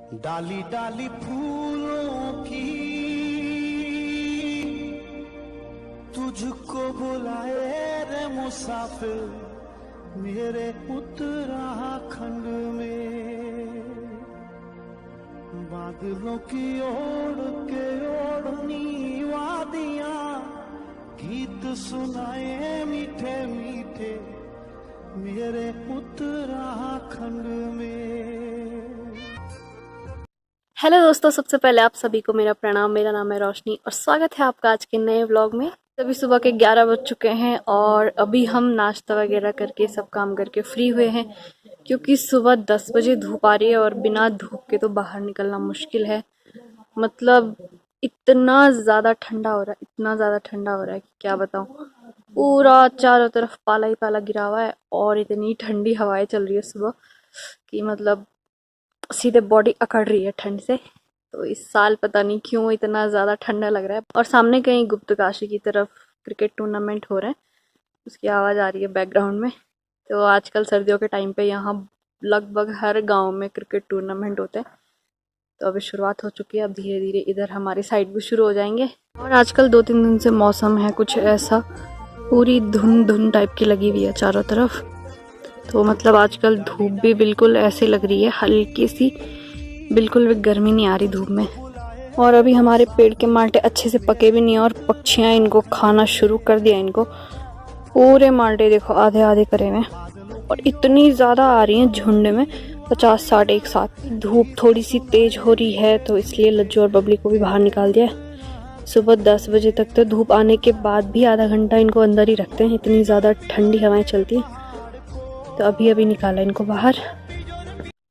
डाली डाली फूलों की तुझको बुलाए रे मुसाफिर मेरे उत्तराखंड में। बादलों की ओढ़ के ओढ़नी वादियां गीत सुनाए मीठे मीठे मेरे उत्तराखंड में। हेलो दोस्तों, सबसे पहले आप सभी को मेरा प्रणाम। मेरा नाम है रोशनी और स्वागत है आपका आज के नए व्लॉग में। अभी सुबह के 11 बज चुके हैं और अभी हम नाश्ता वगैरह करके सब काम करके फ्री हुए हैं, क्योंकि सुबह 10 बजे धूप आ रही है और बिना धूप के तो बाहर निकलना मुश्किल है। मतलब इतना ज़्यादा ठंडा हो रहा है, इतना ज़्यादा ठंडा हो रहा है कि क्या बताऊँ। पूरा चारों तरफ पाला ही पाला गिरा हुआ है और इतनी ठंडी हवाएं चल रही है सुबह कि मतलब सीधे बॉडी अकड़ रही है ठंड से। तो इस साल पता नहीं क्यों इतना ज़्यादा ठंडा लग रहा है। और सामने कहीं गुप्तकाशी की तरफ क्रिकेट टूर्नामेंट हो रहा है, उसकी आवाज़ आ रही है बैकग्राउंड में। तो आजकल सर्दियों के टाइम पे यहाँ लगभग हर गांव में क्रिकेट टूर्नामेंट होते हैं। तो अभी शुरुआत हो चुकी है, अब धीरे धीरे इधर हमारी साइड भी शुरू हो जाएंगे। और आजकल 2-3 दिन से मौसम है कुछ ऐसा, पूरी धुंध धुंध टाइप की लगी हुई है चारों तरफ। तो मतलब आजकल धूप भी बिल्कुल ऐसे लग रही है हल्की सी, बिल्कुल भी गर्मी नहीं आ रही धूप में। और अभी हमारे पेड़ के माल्टे अच्छे से पके भी नहीं है और पक्षियाँ इनको खाना शुरू कर दिया। इनको पूरे माल्टे देखो आधे आधे करे हुए और इतनी ज़्यादा आ रही हैं झुंड में, 50-60 एक साथ। धूप थोड़ी सी तेज हो रही है तो इसलिए लज्जू और बबली को भी बाहर निकाल दिया है। सुबह 10 बजे तक तो धूप आने के बाद भी आधा घंटा इनको अंदर ही रखते हैं, इतनी ज़्यादा ठंडी हवाएं चलती हैं। तो अभी अभी निकाला इनको बाहर।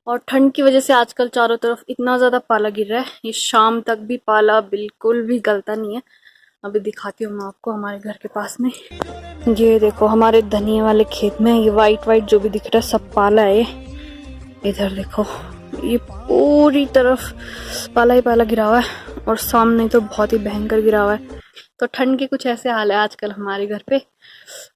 और ठंड की वजह से आजकल चारों तरफ इतना ज़्यादा पाला गिर रहा है, ये शाम तक भी पाला बिल्कुल भी गलता नहीं है। अभी दिखाती हूँ मैं आपको हमारे घर के पास में। ये देखो हमारे धनिया वाले खेत में ये वाइट वाइट जो भी दिख रहा है सब पाला है। इधर देखो ये पूरी तरफ पाला ही पाला गिरा हुआ है और सामने तो बहुत ही भयंकर गिरा हुआ है। तो ठंड के कुछ ऐसे हाल है आजकल हमारे घर पे।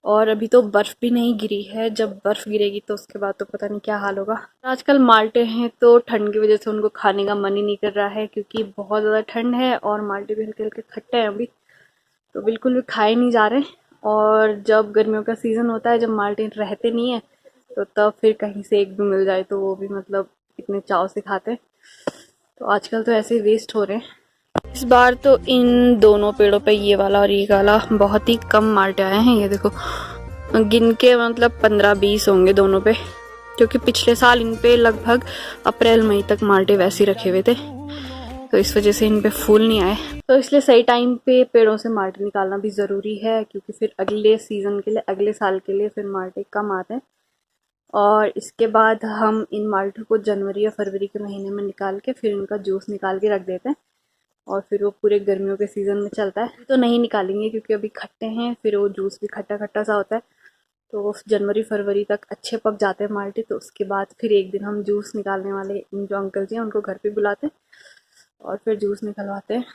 और अभी तो बर्फ़ भी नहीं गिरी है, जब बर्फ़ गिरेगी तो उसके बाद तो पता नहीं क्या हाल होगा। आजकल माल्टे हैं तो ठंड की वजह से उनको खाने का मन ही नहीं कर रहा है, क्योंकि बहुत ज़्यादा ठंड है और माल्टे भी हल्के हल्के खट्टे हैं अभी, तो बिल्कुल भी खाए नहीं जा रहे। और जब गर्मियों का सीज़न होता है, जब माल्टे रहते नहीं है, तो तब फिर कहीं से एक भी मिल जाए तो वो भी मतलब इतने चाव से खाते हैं। तो आजकल तो ऐसे ही वेस्ट हो रहे हैं। इस बार तो इन दोनों पेड़ों पे, ये वाला और ये वाला, बहुत ही कम माल्टे आए हैं। ये देखो गिन के मतलब 15-20 होंगे दोनों पे, क्योंकि पिछले साल इन पे लगभग अप्रैल मई तक माल्टे वैसे ही रखे हुए थे, तो इस वजह से इन पे फूल नहीं आए। तो इसलिए सही टाइम पे पेड़ों से माल्टे निकालना भी ज़रूरी है, क्योंकि फिर अगले सीज़न के लिए, अगले साल के लिए फिर माल्टे कम आते हैं। और इसके बाद हम इन माल्टों को जनवरी या फरवरी के महीने में निकाल के फिर इनका जूस निकाल के रख देते हैं, और फिर वो पूरे गर्मियों के सीज़न में चलता है। तो नहीं निकालेंगे क्योंकि अभी खट्टे हैं, फिर वो जूस भी खट्टा खट्टा सा होता है। तो जनवरी फरवरी तक अच्छे पक जाते हैं माल्टे, तो उसके बाद फिर एक दिन हम जूस निकालने वाले जो अंकल जी हैं उनको घर पे बुलाते हैं और फिर जूस निकलवाते हैं।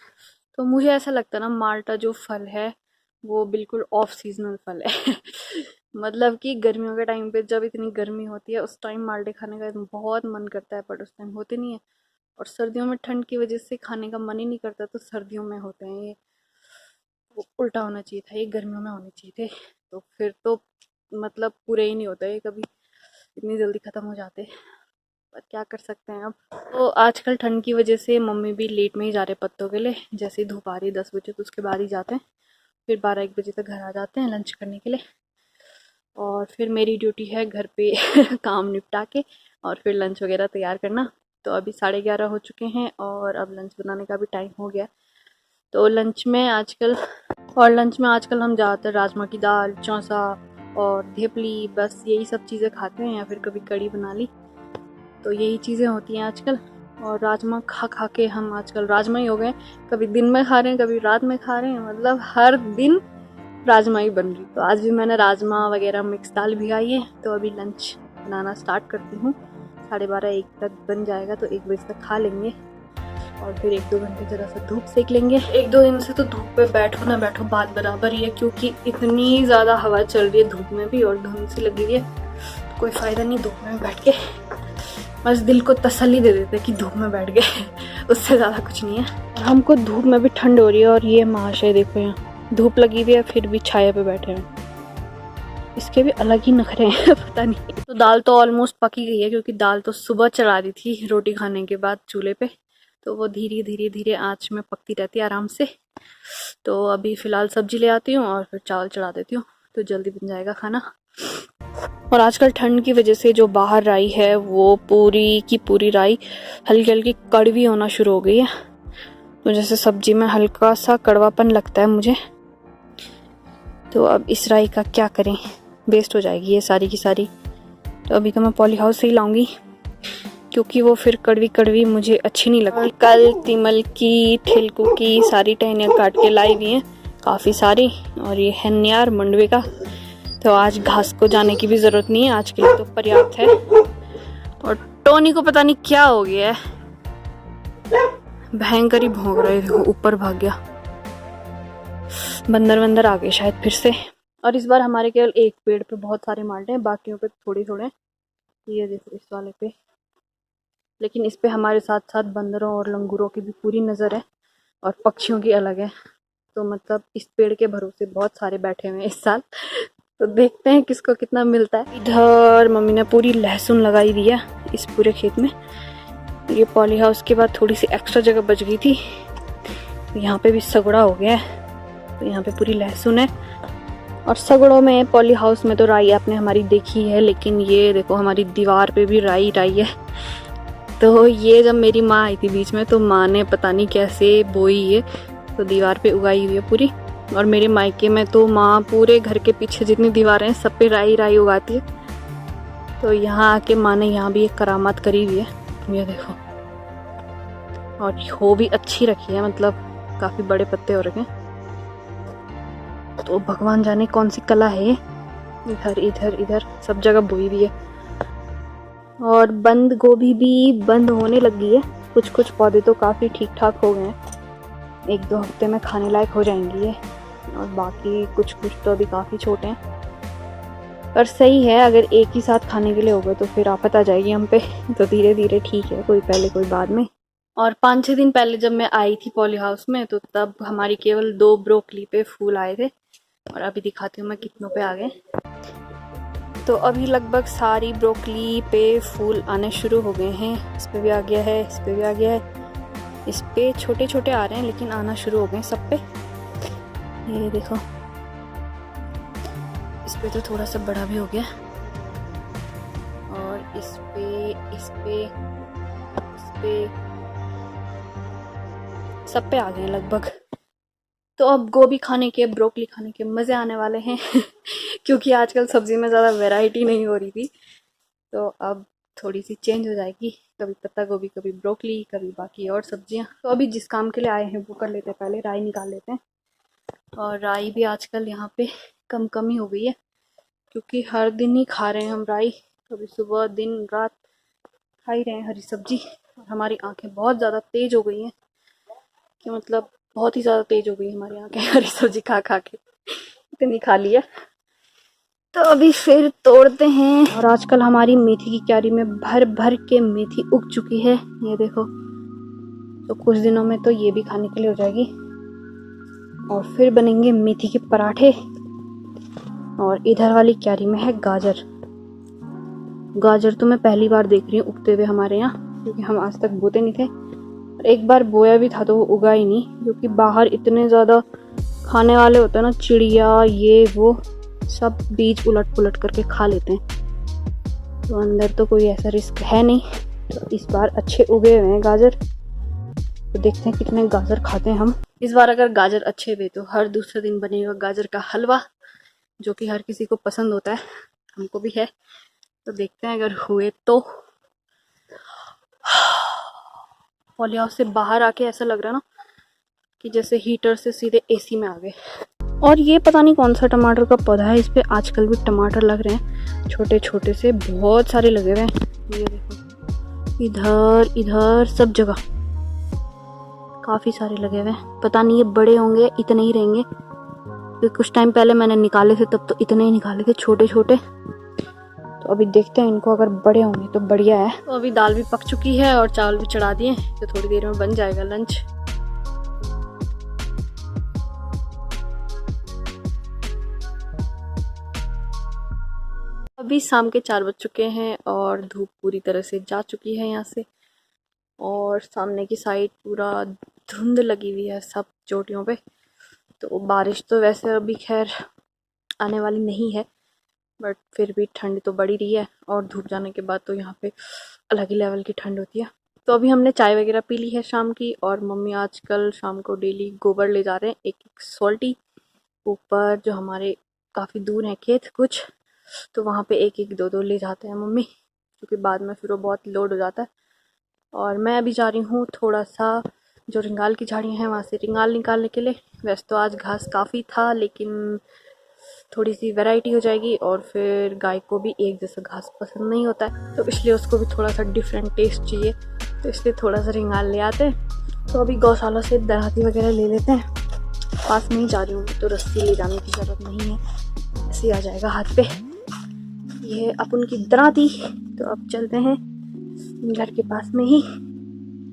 तो मुझे ऐसा लगता है ना, माल्टा जो फल है वो बिल्कुल ऑफ सीजनल फल है मतलब कि गर्मियों के टाइम पे जब इतनी गर्मी होती है उस टाइम माल्टे खाने का बहुत मन करता है, बट उस टाइम होते नहीं है। और सर्दियों में ठंड की वजह से खाने का मन ही नहीं करता, तो सर्दियों में होते हैं। ये उल्टा होना चाहिए था, ये गर्मियों में होने चाहिए थे, तो फिर तो मतलब पूरे ही नहीं होते ये कभी, इतनी जल्दी ख़त्म हो जाते। पर क्या कर सकते हैं अब। तो आजकल ठंड की वजह से मम्मी भी लेट में ही जा रहे पत्तों के लिए। जैसे ही धूप आ रही है 10 बजे तो उसके बाद ही जाते हैं, फिर 12-1 बजे तक घर आ जाते हैं लंच करने के लिए। और फिर मेरी ड्यूटी है घर पे काम निपटा के और फिर लंच वगैरह तैयार करना। तो अभी 11:30 हो चुके हैं और अब लंच बनाने का भी टाइम हो गया। तो लंच में आजकल हम ज़्यादातर राजमा की दाल, चौंसा और धेपली, बस यही सब चीज़ें खाते हैं, या फिर कभी कड़ी बना ली। तो यही चीज़ें होती हैं आजकल। और राजमा खा खा के हम आजकल राजमा ही हो गए, कभी दिन में खा रहे हैं कभी रात में खा रहे हैं, मतलब हर दिन राजमा ही बन रही। तो आज भी मैंने राजमा वगैरह मिक्स दाल भिगाई है, तो अभी लंच बनाना स्टार्ट करती हूँ। 12:30-1 तक बन जाएगा, तो 1 बजे तक खा लेंगे और फिर 1-2 घंटे ज़रा सा धूप सेक लेंगे। 1-2 दिन से तो धूप पे बैठो ना बैठो बात बराबर ही है, क्योंकि इतनी ज़्यादा हवा चल रही है धूप में भी और धुंध सी लगी हुई है, तो कोई फ़ायदा नहीं धूप में बैठ के। बस दिल को तसल्ली दे देते कि धूप में बैठ गए उससे ज़्यादा कुछ नहीं है। हमको धूप में भी ठंड हो रही है और ये महाशय देखो यहाँ धूप लगी हुई है फिर भी छाया पे बैठे हैं। इसके भी अलग ही नखरे हैं पता नहीं। तो दाल तो ऑलमोस्ट पकी गई है क्योंकि दाल तो सुबह चढ़ा दी थी रोटी खाने के बाद चूल्हे पे, तो वो धीरे धीरे धीरे आँच में पकती रहती है आराम से। तो अभी फ़िलहाल सब्जी ले आती हूँ और फिर चावल चढ़ा देती हूँ तो जल्दी बन जाएगा खाना। और आजकल ठंड की वजह से जो बाहर राई है वो पूरी की पूरी राई हल्की हल्की कड़वी होना शुरू हो गई है, तो जैसे सब्जी में हल्का सा कड़वापन लगता है मुझे। तो अब इस राई का क्या करें, वेस्ट हो जाएगी ये सारी की सारी। तो अभी तो मैं पॉली हाउस से ही लाऊंगी क्योंकि वो फिर कड़वी कड़वी मुझे अच्छी नहीं लगती। कल तिमल की ठिलकू की सारी टहनियाँ काट के लाई हुई हैं काफ़ी सारी, और ये है न्यार मंडवे का, तो आज घास को जाने की भी ज़रूरत नहीं है, आज के लिए तो पर्याप्त है। और टोनी को पता नहीं क्या हो गया है, भयंकर ही भौंक रहे थे, ऊपर भाग गया। बंदर वंदर आ गए शायद फिर से। और इस बार हमारे केवल एक पेड़ पे बहुत सारे माल्टे हैं, बाकियों पे थोड़े थोड़े। ये देखो इस वाले पे, लेकिन इस पे हमारे साथ साथ बंदरों और लंगूरों की भी पूरी नज़र है और पक्षियों की अलग है। तो मतलब इस पेड़ के भरोसे बहुत सारे बैठे हुए हैं इस साल, तो देखते हैं किसको कितना मिलता है। इधर मम्मी ने पूरी लहसुन लगाई दी है इस पूरे खेत में। ये पॉली हाउस के बाद थोड़ी सी एक्स्ट्रा जगह बच गई थी, यहाँ पे भी सगड़ा हो गया है, तो यहाँ पे पूरी लहसुन है। और सगड़ों में पॉली हाउस में तो राई आपने हमारी देखी है, लेकिन ये देखो हमारी दीवार पे भी राई राई है। तो ये जब मेरी माँ आई थी बीच में तो माँ ने पता नहीं कैसे बोई है, तो दीवार पे उगाई हुई है पूरी। और मेरे मायके में तो माँ पूरे घर के पीछे जितनी दीवारें हैं सब पे राई राई उगाती है। तो यहाँ आके माँ ने यहाँ भी एक करामात करी हुई है, ये देखो। और हो भी अच्छी रखी है, मतलब काफ़ी बड़े पत्ते हो रखे हैं। तो भगवान जाने कौन सी कला है, इधर इधर इधर सब जगह बोई भी है। और बंद गोभी भी बंद होने लगी है, कुछ कुछ पौधे तो काफ़ी ठीक ठाक हो गए हैं, 1-2 हफ्ते में खाने लायक हो जाएंगी ये। और बाकी कुछ कुछ तो अभी काफ़ी छोटे हैं, पर सही है, अगर एक ही साथ खाने के लिए होगा तो फिर आफत आ जाएगी हम पे। तो धीरे धीरे ठीक है, कोई पहले कोई बाद में। और 5-6 दिन पहले जब मैं आई थी पॉली हाउस में तो तब हमारी केवल 2 ब्रोकली पे फूल आए थे, और अभी दिखाती हूँ मैं कितनों पे आ गए। तो अभी लगभग सारी ब्रोकली पे फूल आने शुरू हो गए हैं। इस पे भी आ गया है, इस पे भी आ गया है, इस पे छोटे छोटे आ रहे हैं लेकिन आना शुरू हो गए सब पे। ये देखो इस पे तो थोड़ा सा बड़ा भी हो गया, और इस पे इस पे इस पे सब पे आ गए लगभग। तो अब गोभी खाने के, ब्रोकली खाने के मज़े आने वाले हैं क्योंकि आजकल सब्जी में ज़्यादा वैरायटी नहीं हो रही थी, तो अब थोड़ी सी चेंज हो जाएगी, कभी पत्ता गोभी, कभी ब्रोकली, कभी बाकी और सब्जियां। तो अभी जिस काम के लिए आए हैं वो कर लेते हैं, पहले राई निकाल लेते हैं। और राई भी आजकल यहाँ पे कम कम ही हो गई है क्योंकि हर दिन ही खा रहे हैं हम राई, कभी सुबह दिन रात खा ही रहे हैं हरी सब्जी। और हमारी आँखें बहुत ज़्यादा तेज़ हो गई हैं, कि मतलब बहुत ही ज़्यादा तेज़ हो गई हमारी आँखें हरी सब्जी खा खा के, इतनी खा लिया। तो अभी फिर तोड़ते हैं। और आजकल हमारी मेथी की क्यारी में भर भर के मेथी उग चुकी है, ये देखो। तो कुछ दिनों में तो ये भी खाने के लिए हो जाएगी, और फिर बनेंगे मेथी के पराठे। और इधर वाली क्यारी में है गाजर। गाजर तो मैं पहली बार देख रही हूँ उगते हुए हमारे यहाँ, क्योंकि हम आज तक बोते नहीं थे। एक बार बोया भी था तो वो उगा ही नहीं, क्योंकि बाहर इतने ज़्यादा खाने वाले होते हैं ना, चिड़िया ये वो सब बीज उलट पुलट करके खा लेते हैं। तो अंदर तो कोई ऐसा रिस्क है नहीं। तो इस बार अच्छे उगे हुए हैं गाजर, तो देखते हैं कितने गाजर खाते हैं हम। इस बार अगर गाजर अच्छे हुए तो हर दूसरे दिन बनेगा गाजर का हलवा, जो कि हर किसी को पसंद होता है, हमको भी है। तो देखते हैं अगर हुए तो। पॉली हाउस से बाहर आके ऐसा लग रहा है ना कि जैसे हीटर से सीधे एसी में आ गए। और ये पता नहीं कौन सा टमाटर का पौधा है, इस पे आजकल भी टमाटर लग रहे हैं छोटे छोटे से, बहुत सारे लगे हुए हैं। ये देखो इधर इधर सब जगह काफ़ी सारे लगे हुए हैं। पता नहीं ये बड़े होंगे, इतने ही रहेंगे, क्योंकि कुछ टाइम पहले मैंने निकाले थे तब तो इतने ही निकाले थे छोटे छोटे। तो अभी देखते हैं इनको, अगर बड़े होंगे तो बढ़िया है। तो अभी दाल भी पक चुकी है और चावल भी चढ़ा दिए, तो थोड़ी देर में बन जाएगा लंच। अभी शाम के 4 बज चुके हैं और धूप पूरी तरह से जा चुकी है यहाँ से, और सामने की साइड पूरा धुंध लगी हुई है सब चोटियों पे। तो बारिश तो वैसे अभी खैर आने वाली नहीं है, बट फिर भी ठंड तो बढ़ी रही है, और धूप जाने के बाद तो यहाँ पे अलग ही लेवल की ठंड होती है। तो अभी हमने चाय वगैरह पी ली है शाम की, और मम्मी आजकल शाम को डेली गोबर ले जा रहे हैं, एक एक सोल्टी ऊपर, जो हमारे काफ़ी दूर है खेत कुछ, तो वहाँ पे एक एक दो दो ले जाते हैं मम्मी, क्योंकि बाद में फिर वो बहुत लोड हो जाता है। और मैं अभी जा रही हूँ थोड़ा सा जो रिंगाल की झाड़ियाँ हैं वहाँ से रिंगाल निकालने के लिए। वैसे तो आज घास काफ़ी था, लेकिन थोड़ी सी वैरायटी हो जाएगी, और फिर गाय को भी एक जैसा घास पसंद नहीं होता है, तो इसलिए उसको भी थोड़ा सा डिफरेंट टेस्ट चाहिए, तो इसलिए थोड़ा सा रिंगाल ले आते हैं। तो अभी गौशाला से दराती वगैरह ले लेते हैं, पास में ही जा रही हूँ तो रस्सी ले जाने की ज़रूरत नहीं है, ऐसे आ जाएगा हाथ पे। ये अपन की दराती, तो अब चलते हैं घर के पास में ही,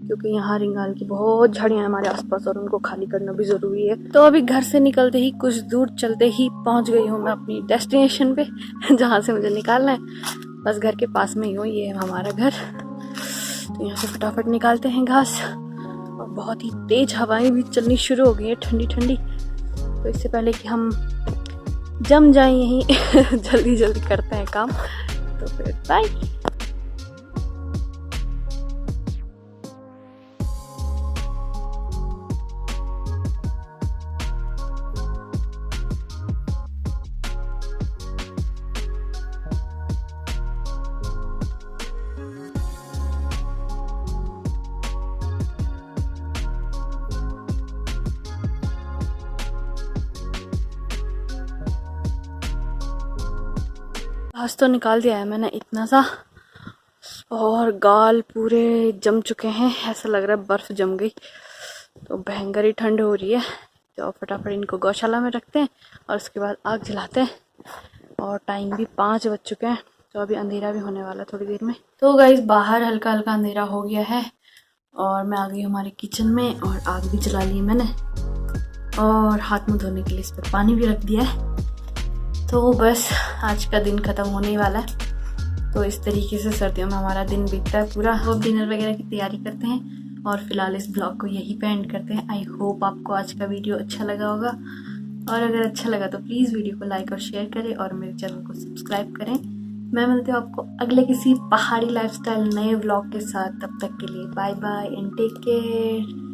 क्योंकि यहाँ रिंगाल की बहुत झाड़ियाँ हैं हमारे आसपास और उनको खाली करना भी ज़रूरी है। तो अभी घर से निकलते ही कुछ दूर चलते ही पहुँच गई हूँ मैं अपनी डेस्टिनेशन पे, जहाँ से मुझे निकालना है। बस घर के पास में ही हूँ, ये है हमारा घर। तो यहाँ से फटाफट निकालते हैं घास, और बहुत ही तेज़ हवाएं भी चलनी शुरू हो गई है, ठंडी ठंडी। तो इससे पहले कि हम जम जाएं यहीं जल्दी जल्दी करते हैं काम, तो फिर बाय। घास तो निकाल दिया है मैंने इतना सा, और गाल पूरे जम चुके हैं, ऐसा लग रहा है बर्फ़ जम गई। तो भयंकर ही ठंड हो रही है, तो फटाफट इनको गौशाला में रखते हैं और उसके बाद आग जलाते हैं। और टाइम भी 5 बज चुके हैं, तो अभी अंधेरा भी होने वाला है थोड़ी देर में। तो गाइस बाहर हल्का हल्का अंधेरा हो गया है, और मैं आ गई हमारे किचन में, और आग भी जला ली मैंने, और हाथ मुँह धोने के लिए इस पर पानी भी रख दिया है। तो बस आज का दिन ख़त्म होने ही वाला है। तो इस तरीके से सर्दियों में हमारा दिन बीतता है पूरा। अब डिनर वगैरह की तैयारी करते हैं, और फिलहाल इस ब्लॉग को यहीं पे एंड करते हैं। आई होप आपको आज का वीडियो अच्छा लगा होगा, और अगर अच्छा लगा तो प्लीज़ वीडियो को लाइक और शेयर करें, और मेरे चैनल को सब्सक्राइब करें। मैं मिलती हूँ आपको अगले किसी पहाड़ी लाइफस्टाइल नए व्लॉग के साथ। तब तक के लिए bye bye and take care.